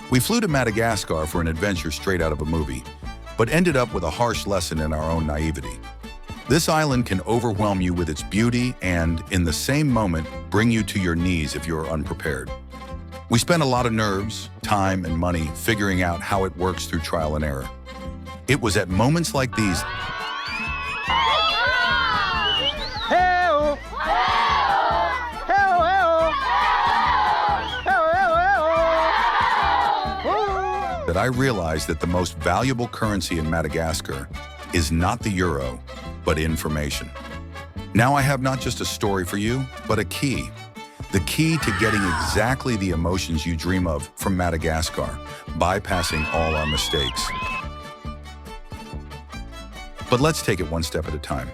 We flew to Madagascar for an adventure straight out of a movie, but ended up with a harsh lesson in our own naivety. This island can overwhelm you with its beauty and, in the same moment, bring you to your knees if you are unprepared. We spent a lot of nerves, time, and money figuring out how it works through trial and error. It was at moments like these that I realized that the most valuable currency in Madagascar is not the euro, but information. Now I have not just a story for you, but a key. The key to getting exactly the emotions you dream of from Madagascar, bypassing all our mistakes. But let's take it one step at a time.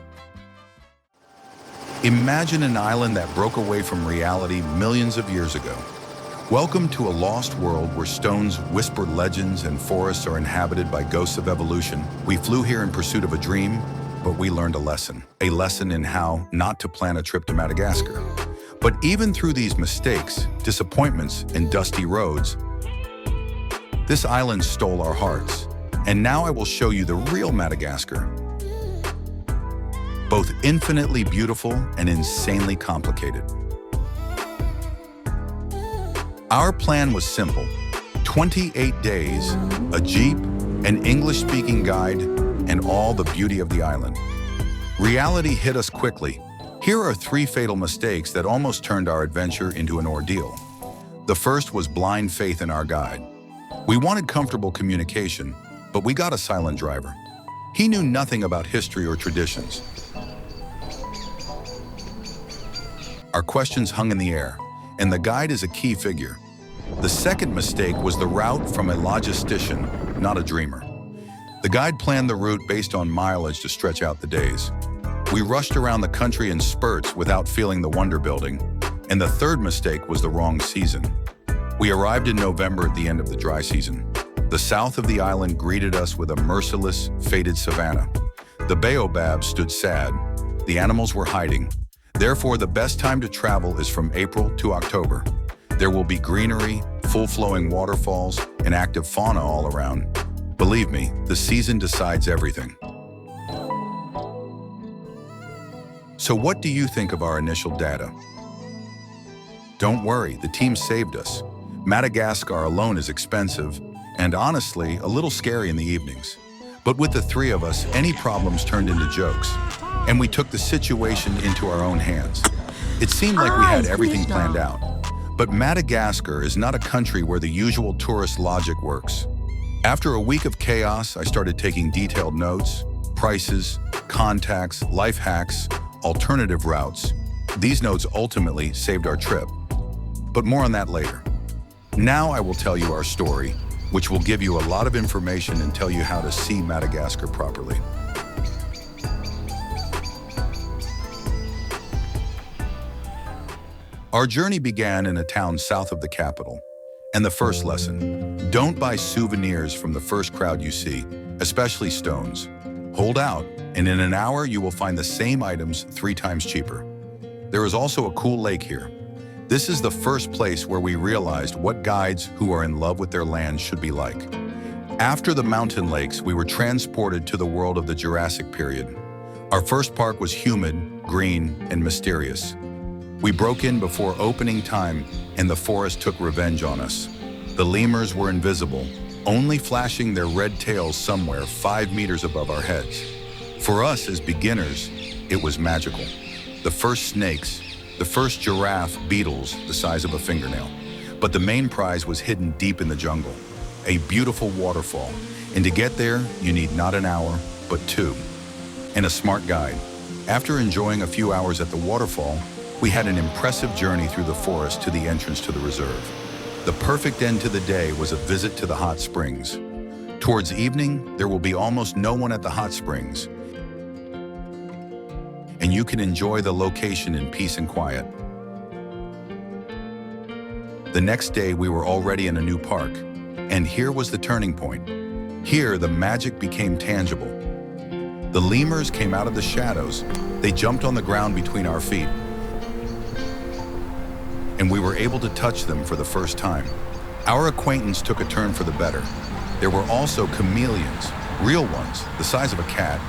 Imagine an island that broke away from reality millions of years ago. Welcome to a lost world where stones whisper legends and forests are inhabited by ghosts of evolution. We flew here in pursuit of a dream, but we learned a lesson in how not to plan a trip to Madagascar. But even through these mistakes, disappointments, and dusty roads, this island stole our hearts. And now I will show you the real Madagascar. Both infinitely beautiful and insanely complicated. Our plan was simple: 28 days, a jeep, an English-speaking guide, and all the beauty of the island. Reality hit us quickly. Here are 3 fatal mistakes that almost turned our adventure into an ordeal. The first was blind faith in our guide. We wanted comfortable communication, but we got a silent driver. He knew nothing about history or traditions. Our questions hung in the air, and the guide is a key figure. The second mistake was the route from a logistician, not a dreamer. The guide planned the route based on mileage to stretch out the days. We rushed around the country in spurts without feeling the wonder building. And the third mistake was the wrong season. We arrived in November at the end of the dry season. The south of the island greeted us with a merciless, faded savanna. The Baobabs stood sad. The animals were hiding. Therefore, the best time to travel is from April to October. There will be greenery, full-flowing waterfalls, and active fauna all around. Believe me, the season decides everything. So what do you think of our initial data? Don't worry, the team saved us. Madagascar alone is expensive, and honestly, a little scary in the evenings. But with the 3 of us, any problems turned into jokes, and we took the situation into our own hands. It seemed like we had everything planned out. But Madagascar is not a country where the usual tourist logic works. After a week of chaos, I started taking detailed notes, prices, contacts, life hacks, alternative routes. These notes ultimately saved our trip. But more on that later. Now I will tell you our story, which will give you a lot of information and tell you how to see Madagascar properly. Our journey began in a town south of the capital. And the first lesson: don't buy souvenirs from the first crowd you see, especially stones. Hold out, and in an hour you will find the same items 3 times cheaper. There is also a cool lake here. This is the first place where we realized what guides who are in love with their land should be like. After the mountain lakes, we were transported to the world of the Jurassic period. Our first park was humid, green, and mysterious. We broke in before opening time, and the forest took revenge on us. The lemurs were invisible, only flashing their red tails somewhere 5 meters above our heads. For us as beginners, it was magical. The first snakes, the first giraffe beetles the size of a fingernail. But the main prize was hidden deep in the jungle, a beautiful waterfall. And to get there, you need not an hour, but 2. And a smart guide. After enjoying a few hours at the waterfall, we had an impressive journey through the forest to the entrance to the reserve. The perfect end to the day was a visit to the hot springs. Towards evening, there will be almost no one at the hot springs, and you can enjoy the location in peace and quiet. The next day, we were already in a new park, and here was the turning point. Here, the magic became tangible. The lemurs came out of the shadows. They jumped on the ground between our feet, and we were able to touch them for the first time. Our acquaintance took a turn for the better. There were also chameleons, real ones, the size of a cat,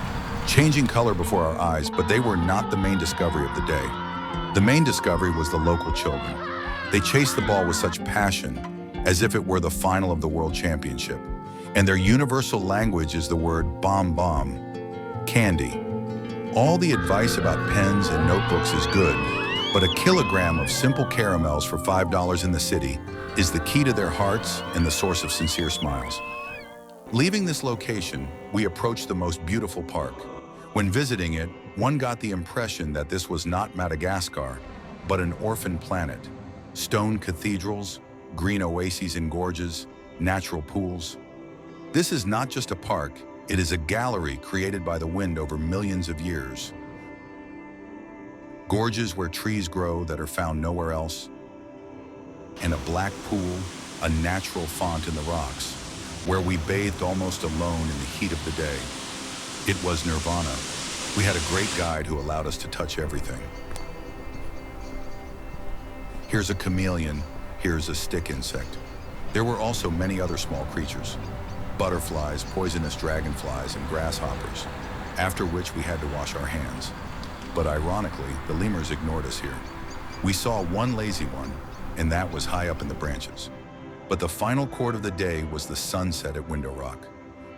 changing color before our eyes, but they were not the main discovery of the day. The main discovery was the local children. They chased the ball with such passion, as if it were the final of the World Championship. And their universal language is the word bom-bom, candy. All the advice about pens and notebooks is good, but a kilogram of simple caramels for $5 in the city is the key to their hearts and the source of sincere smiles. Leaving this location, we approached the most beautiful park. When visiting it, one got the impression that this was not Madagascar, but an orphan planet. Stone cathedrals, green oases and gorges, natural pools. This is not just a park, it is a gallery created by the wind over millions of years. Gorges where trees grow that are found nowhere else, and a black pool, a natural font in the rocks, where we bathed almost alone in the heat of the day. It was nirvana. We had a great guide who allowed us to touch everything. Here's a chameleon, here's a stick insect. There were also many other small creatures. Butterflies, poisonous dragonflies, and grasshoppers, after which we had to wash our hands. But ironically, the lemurs ignored us here. We saw one lazy one, and that was high up in the branches. But the final chord of the day was the sunset at Window Rock.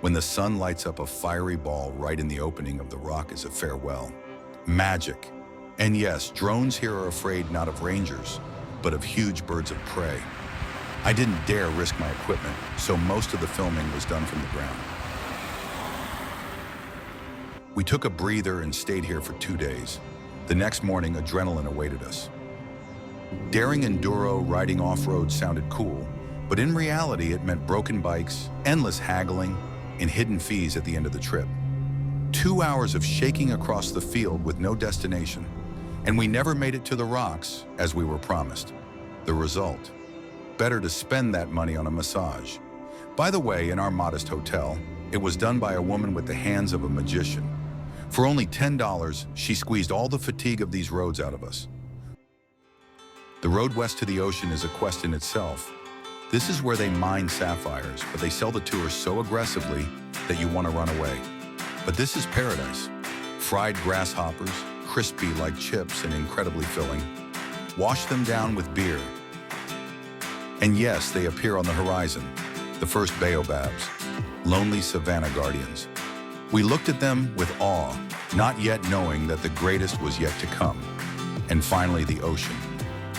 When the sun lights up a fiery ball right in the opening of the rock as a farewell. Magic. And yes, drones here are afraid not of rangers, but of huge birds of prey. I didn't dare risk my equipment, so most of the filming was done from the ground. We took a breather and stayed here for 2 days. The next morning, adrenaline awaited us. Daring enduro riding off-road sounded cool, but in reality it meant broken bikes, endless haggling, and hidden fees at the end of the trip. 2 hours of shaking across the field with no destination, and we never made it to the rocks as we were promised. The result? Better to spend that money on a massage. By the way, in our modest hotel, it was done by a woman with the hands of a magician. For only $10, she squeezed all the fatigue of these roads out of us. The road west to the ocean is a quest in itself. This is where they mine sapphires, but they sell the tours so aggressively that you want to run away. But this is paradise. Fried grasshoppers, crispy like chips and incredibly filling. Wash them down with beer. And yes, they appear on the horizon, the first baobabs, lonely savanna guardians. We looked at them with awe, not yet knowing that the greatest was yet to come. And finally, the ocean.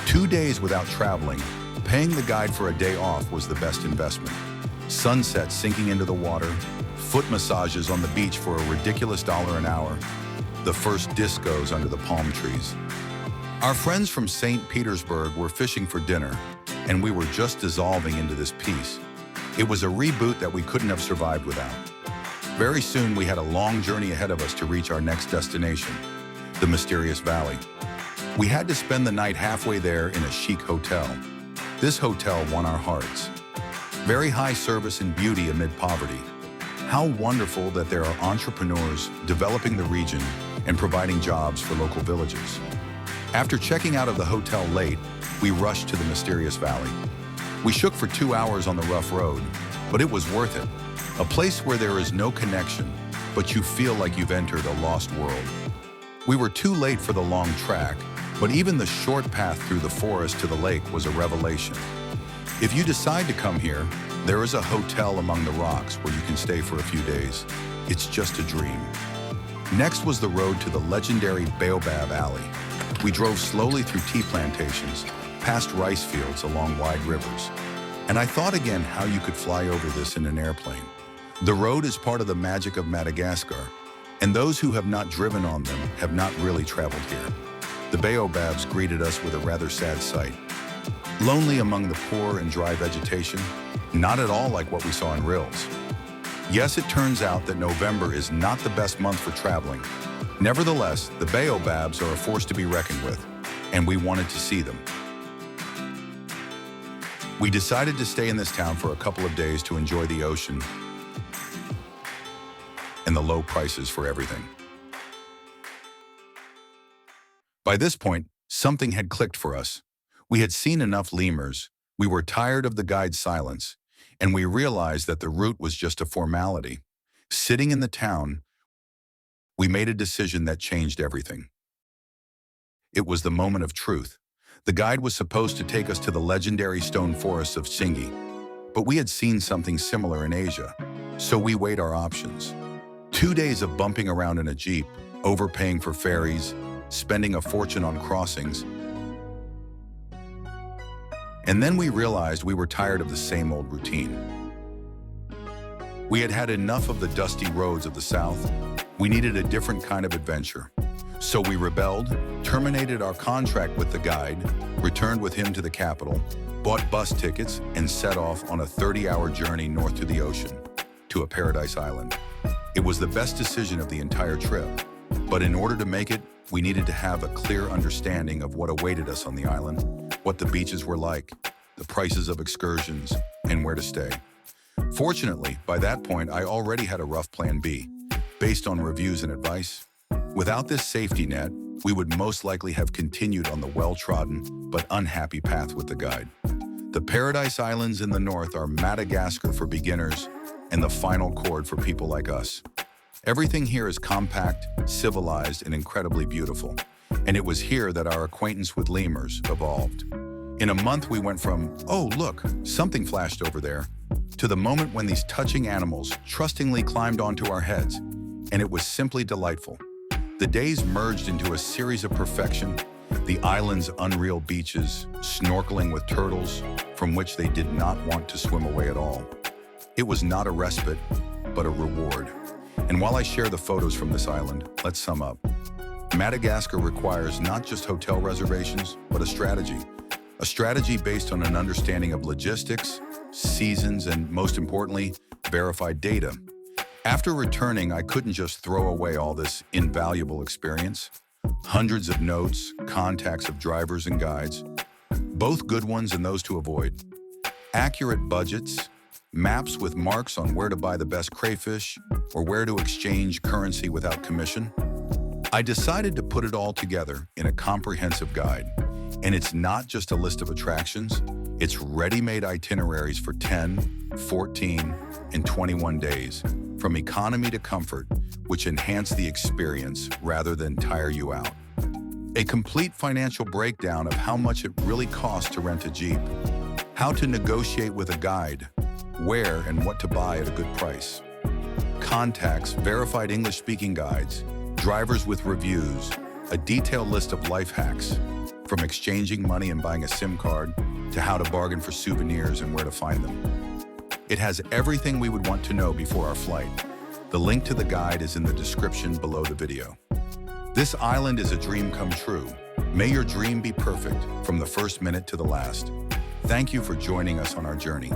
2 days without traveling, paying the guide for a day off was the best investment. Sunset sinking into the water, foot massages on the beach for a ridiculous $1 an hour, the first discos under the palm trees. Our friends from St. Petersburg were fishing for dinner, and we were just dissolving into this peace. It was a reboot that we couldn't have survived without. Very soon, we had a long journey ahead of us to reach our next destination, the mysterious valley. We had to spend the night halfway there in a chic hotel. This hotel won our hearts. Very high service and beauty amid poverty. How wonderful that there are entrepreneurs developing the region and providing jobs for local villages. After checking out of the hotel late, we rushed to the mysterious valley. We shook for 2 hours on the rough road, but it was worth it. A place where there is no connection, but you feel like you've entered a lost world. We were too late for the long track, but even the short path through the forest to the lake was a revelation. If you decide to come here, there is a hotel among the rocks where you can stay for a few days. It's just a dream. Next was the road to the legendary Baobab Alley. We drove slowly through tea plantations, past rice fields along wide rivers. And I thought again how you could fly over this in an airplane. The road is part of the magic of Madagascar, and those who have not driven on them have not really traveled here. The baobabs greeted us with a rather sad sight. Lonely among the poor and dry vegetation, not at all like what we saw in Rills. Yes, it turns out that November is not the best month for traveling. Nevertheless, the baobabs are a force to be reckoned with, and we wanted to see them. We decided to stay in this town for a couple of days to enjoy the ocean and the low prices for everything. By this point, something had clicked for us. We had seen enough lemurs, We were tired of the guide's silence, and we realized that the route was just a formality. Sitting in the town, we made a decision that changed everything. It was the moment of truth. The guide was supposed to take us to the legendary stone forests of Singi, but we had seen something similar in Asia, so we weighed our options. 2 days of bumping around in a jeep, overpaying for ferries, spending a fortune on crossings, and then we realized we were tired of the same old routine. We had had enough of the dusty roads of the South. We needed a different kind of adventure. So we rebelled, terminated our contract with the guide, returned with him to the capital, bought bus tickets, and set off on a 30-hour journey north to the ocean, to a paradise island. It was the best decision of the entire trip, but in order to make it, we needed to have a clear understanding of what awaited us on the island, what the beaches were like, the prices of excursions, and where to stay. Fortunately, by that point, I already had a rough plan B, based on reviews and advice. Without this safety net, we would most likely have continued on the well-trodden but unhappy path with the guide. The Paradise Islands in the north are Madagascar for beginners and the final chord for people like us. Everything here is compact, civilized, and incredibly beautiful. And it was here that our acquaintance with lemurs evolved. In a month, we went from, "Oh, look, something flashed over there," to the moment when these touching animals trustingly climbed onto our heads, and it was simply delightful. The days merged into a series of perfection, the island's unreal beaches, snorkeling with turtles, from which they did not want to swim away at all. It was not a respite, but a reward. And while I share the photos from this island, let's sum up. Madagascar requires not just hotel reservations, but a strategy. A strategy based on an understanding of logistics, seasons, and most importantly, verified data. After returning, I couldn't just throw away all this invaluable experience. Hundreds of notes, contacts of drivers and guides, both good ones and those to avoid. Accurate budgets, maps with marks on where to buy the best crayfish or where to exchange currency without commission. I decided to put it all together in a comprehensive guide. And it's not just a list of attractions, it's ready-made itineraries for 10, 14, and 21 days, from economy to comfort, which enhance the experience rather than tire you out. A complete financial breakdown of how much it really costs to rent a Jeep, how to negotiate with a guide, where and what to buy at a good price. Contacts, verified English-speaking guides, drivers with reviews, a detailed list of life hacks, from exchanging money and buying a SIM card to how to bargain for souvenirs and where to find them. It has everything we would want to know before our flight. The link to the guide is in the description below the video. This island is a dream come true. May your dream be perfect from the first minute to the last. Thank you for joining us on our journey.